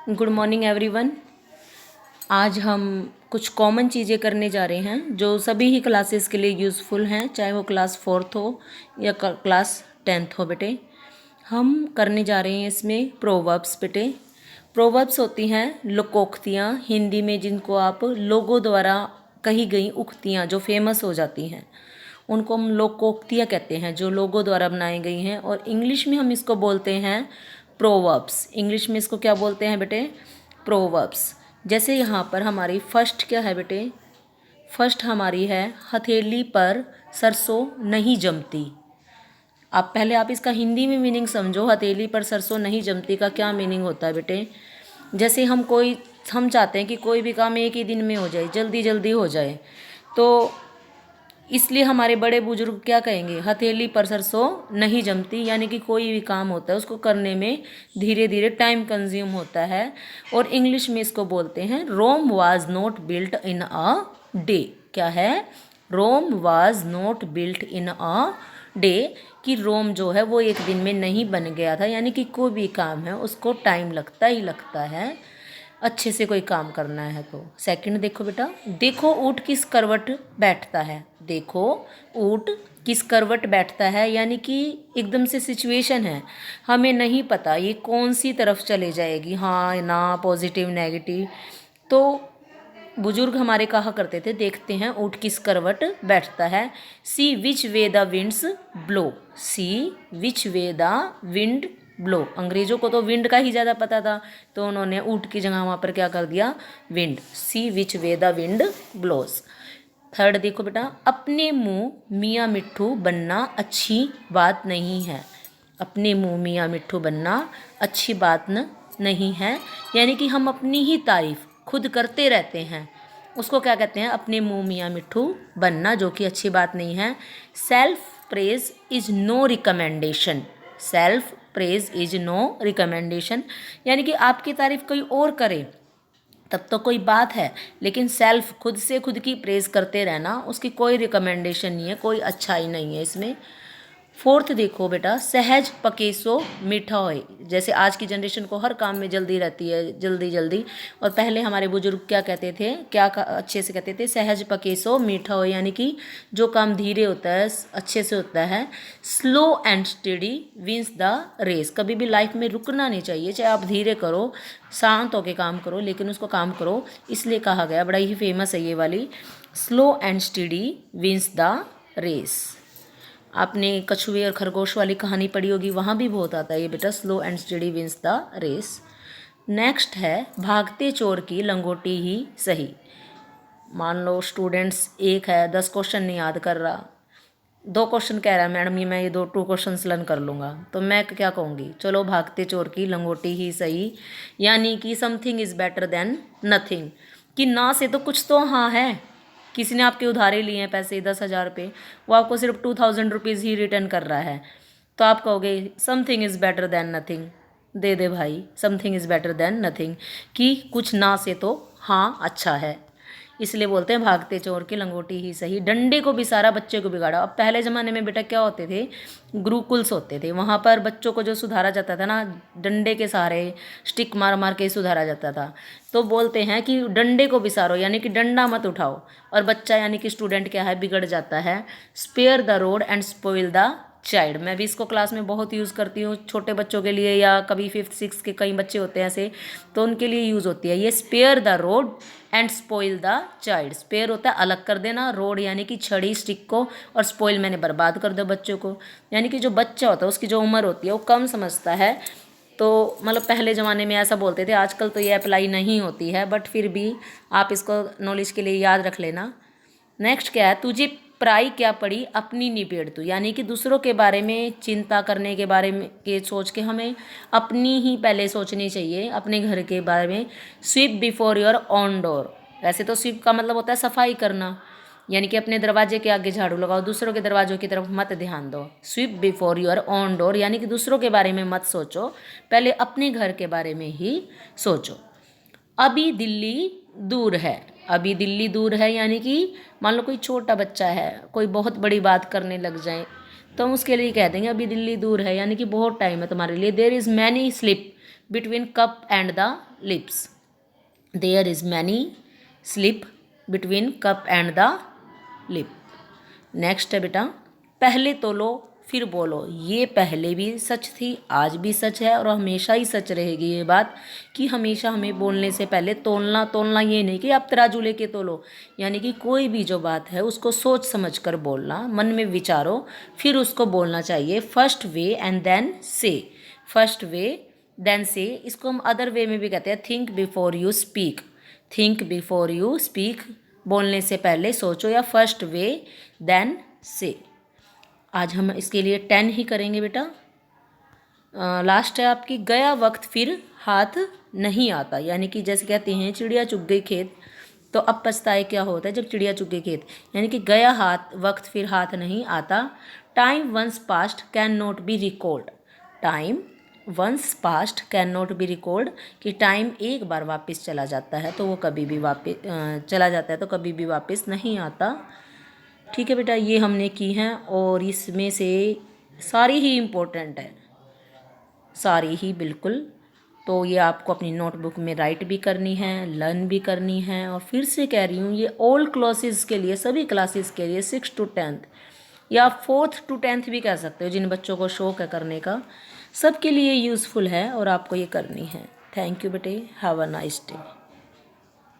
Good morning everyone. आज हम कुछ कॉमन चीज़ें करने जा रहे हैं जो सभी ही क्लासेस के लिए यूज़फुल हैं, चाहे वो क्लास 4th हो या क्लास 10th हो। बेटे हम करने जा रहे हैं इसमें प्रोवर्ब्स। बेटे प्रोवर्ब्स होती हैं लोकोक्तियाँ, हिंदी में जिनको आप लोगों द्वारा कही गई उक्तियाँ जो फेमस हो जाती हैं उनको हम लोकोक्तियाँ कहते हैं, जो लोगों द्वारा बनाई गई हैं। और इंग्लिश में हम इसको बोलते हैं प्रोवर्ब्स। इंग्लिश में इसको क्या बोलते हैं बेटे? प्रोवर्ब्स। जैसे यहाँ पर हमारी फर्स्ट क्या है बेटे? फर्स्ट हमारी है हथेली पर सरसों नहीं जमती। आप इसका हिंदी में मीनिंग समझो। हथेली पर सरसों नहीं जमती का क्या मीनिंग होता है बेटे? जैसे हम चाहते हैं कि कोई भी काम एक ही दिन में हो जाए, जल्दी जल्दी हो जाए, तो इसलिए हमारे बड़े बुजुर्ग क्या कहेंगे? हथेली पर सरसों नहीं जमती, यानी कि कोई भी काम होता है उसको करने में धीरे धीरे टाइम कंज्यूम होता है। और इंग्लिश में इसको बोलते हैं Rome was not built in a day. क्या है? Rome was not built in a day, कि रोम जो है वो एक दिन में नहीं बन गया था, यानी कि कोई भी काम है उसको टाइम लगता ही लगता है अच्छे से कोई काम करना है तो। सेकंड देखो बेटा, देखो ऊँट किस करवट बैठता है। देखो ऊँट किस करवट बैठता है, यानी कि एकदम से सिचुएशन है, हमें नहीं पता ये कौन सी तरफ चले जाएगी, हाँ ना, पॉजिटिव नेगेटिव। तो बुजुर्ग हमारे कहा करते थे, देखते हैं ऊँट किस करवट बैठता है। See which way the winds blow. See which way the wind blow. अंग्रेजों को तो विंड का ही ज़्यादा पता था, तो उन्होंने ऊँट की जगह वहाँ पर क्या कर दिया? Wind. See which way the wind blows. Third देखो बेटा, अपने मुंह मियाँ मिट्ठू बनना अच्छी बात नहीं है। अपने मुंह मियाँ मिट्ठू बनना अच्छी बात नहीं है, यानी कि हम अपनी ही तारीफ खुद करते रहते हैं, उसको क्या कहते हैं? अपने मुंह मियाँ मिट्ठू बनना, जो कि अच्छी बात नहीं है। Self praise is no recommendation. Self praise is no recommendation, यानी कि आपकी तारीफ कोई और करे तब तो कोई बात है, लेकिन सेल्फ खुद से खुद की प्रेज करते रहना उसकी कोई रिकमेंडेशन नहीं है, कोई अच्छाई नहीं है इसमें। फोर्थ देखो बेटा, सहज पकेसो मीठा होए। जैसे आज की जनरेशन को हर काम में जल्दी रहती है, जल्दी जल्दी, और पहले हमारे बुजुर्ग क्या कहते थे, अच्छे से कहते थे, सहज पकेसो मीठा होए, यानी कि जो काम धीरे होता है अच्छे से होता है। Slow and steady wins the race. कभी भी लाइफ में रुकना नहीं चाहिए, चाहे आप धीरे करो, शांत होकर काम करो, लेकिन उसको काम करो। इसलिए कहा गया, बड़ा ही फेमस है ये वाली, slow and steady wins the race. आपने कछुए और खरगोश वाली कहानी पढ़ी होगी, वहाँ भी बहुत आता है ये बेटा, slow and steady wins the race. Next है भागते चोर की लंगोटी ही सही। मान लो स्टूडेंट्स एक है, 10 क्वेश्चन नहीं याद कर रहा, 2 क्वेश्चन कह रहा है मैडम ये मैं ये 2 क्वेश्चन लर्न कर लूँगा, तो मैं क्या कहूँगी? चलो भागते चोर की लंगोटी ही सही, यानी कि something is better than nothing, कि ना से तो कुछ तो हाँ है। किसी ने आपके उधारे लिए हैं पैसे 10,000 रुपये, वो आपको सिर्फ 2,000 रुपीज़ ही रिटर्न कर रहा है, तो आप कहोगे something is better than nothing. दे दे भाई, something is better than nothing, कि कुछ ना से तो हाँ अच्छा है। इसलिए बोलते हैं भागते चोर की लंगोटी ही सही। डंडे को भी सारा बच्चे को बिगाड़ा। अब पहले ज़माने में बेटा क्या होते थे? गुरुकुल्स होते थे, वहाँ पर बच्चों को जो सुधारा जाता था ना, डंडे के सहारे स्टिक मार मार के सुधारा जाता था। तो बोलते हैं कि डंडे को बिसारो, यानी कि डंडा मत उठाओ, और बच्चा यानी कि स्टूडेंट क्या है? बिगड़ जाता है। Spare the rod and spoil the child. मैं भी इसको क्लास में बहुत यूज़ करती हूँ, छोटे बच्चों के लिए, या कभी 5th 6th के कई बच्चे होते हैं ऐसे, तो उनके लिए यूज़ होती है ये, spare the rod and spoil the child. Spare होता है अलग कर देना, रोड यानी कि छड़ी स्टिक को, और स्पॉइल मैंने बर्बाद कर दो बच्चों को, यानी कि जो बच्चा होता है उसकी जो उम्र होती है वो कम समझता है। तो मतलब पहले ज़माने में ऐसा बोलते थे, आजकल तो ये अप्लाई नहीं होती है, बट फिर भी आप इसको नॉलेज के लिए याद रख लेना। नेक्स्ट क्या है, तुझे पराई क्या पड़ी अपनी निबेड़ तू, यानी कि दूसरों के बारे में चिंता करने के बारे में के सोच के हमें अपनी ही पहले सोचनी चाहिए, अपने घर के बारे में। Sweep before your own door. वैसे तो स्वीप का मतलब होता है सफाई करना, यानी कि अपने दरवाजे के आगे झाड़ू लगाओ, दूसरों के दरवाजों की तरफ मत ध्यान दो। Sweep before your own door, यानी कि दूसरों के बारे में मत सोचो, पहले अपने घर के बारे में ही सोचो। अभी दिल्ली दूर है। अभी दिल्ली दूर है, यानी कि मान लो कोई छोटा बच्चा है, कोई बहुत बड़ी बात करने लग जाए, तो हम उसके लिए कह देंगे अभी दिल्ली दूर है, यानी कि बहुत टाइम है तुम्हारे लिए। There is many slip between cup and the lips. There is many slip between cup and the lip. Next है बेटा, पहले तोलो फिर बोलो। ये पहले भी सच थी, आज भी सच है और हमेशा ही सच रहेगी ये बात कि हमेशा हमें बोलने से पहले तोलना ये नहीं कि आप तराजू लेके तोलो, यानी कि कोई भी जो बात है उसको सोच समझ कर बोलना, मन में विचारो फिर उसको बोलना चाहिए। फर्स्ट वे एंड देन से। फर्स्ट वे देन से, इसको हम अदर वे में भी कहते हैं think before you speak. Think before you speak, बोलने से पहले सोचो, या फर्स्ट वे देन से। आज हम इसके लिए 10 ही करेंगे बेटा। लास्ट है आपकी, गया वक्त फिर हाथ नहीं आता, यानी कि जैसे कहते हैं चिड़िया चुग गई खेत, तो अब पछताए क्या होता है जब चिड़िया चुग गई खेत, यानी कि गया वक्त फिर हाथ नहीं आता। Time once past can not be recalled. Time once past can not be recalled, कि टाइम एक बार वापस चला जाता है तो वो कभी भी वापस नहीं आता। ठीक है बेटा, ये हमने की हैं और इसमें से सारी ही इम्पोर्टेंट है, सारी ही बिल्कुल। तो ये आपको अपनी नोटबुक में राइट भी करनी है, लर्न भी करनी है। और फिर से कह रही हूँ, ये ऑल क्लासेस के लिए, सभी क्लासेस के लिए 6 to 10th या 4th to 10th भी कह सकते हो, जिन बच्चों को शौक है करने का, सबके लिए यूज़फुल है और आपको ये करनी है। थैंक यू बेटे, हैव अ नाइस डे।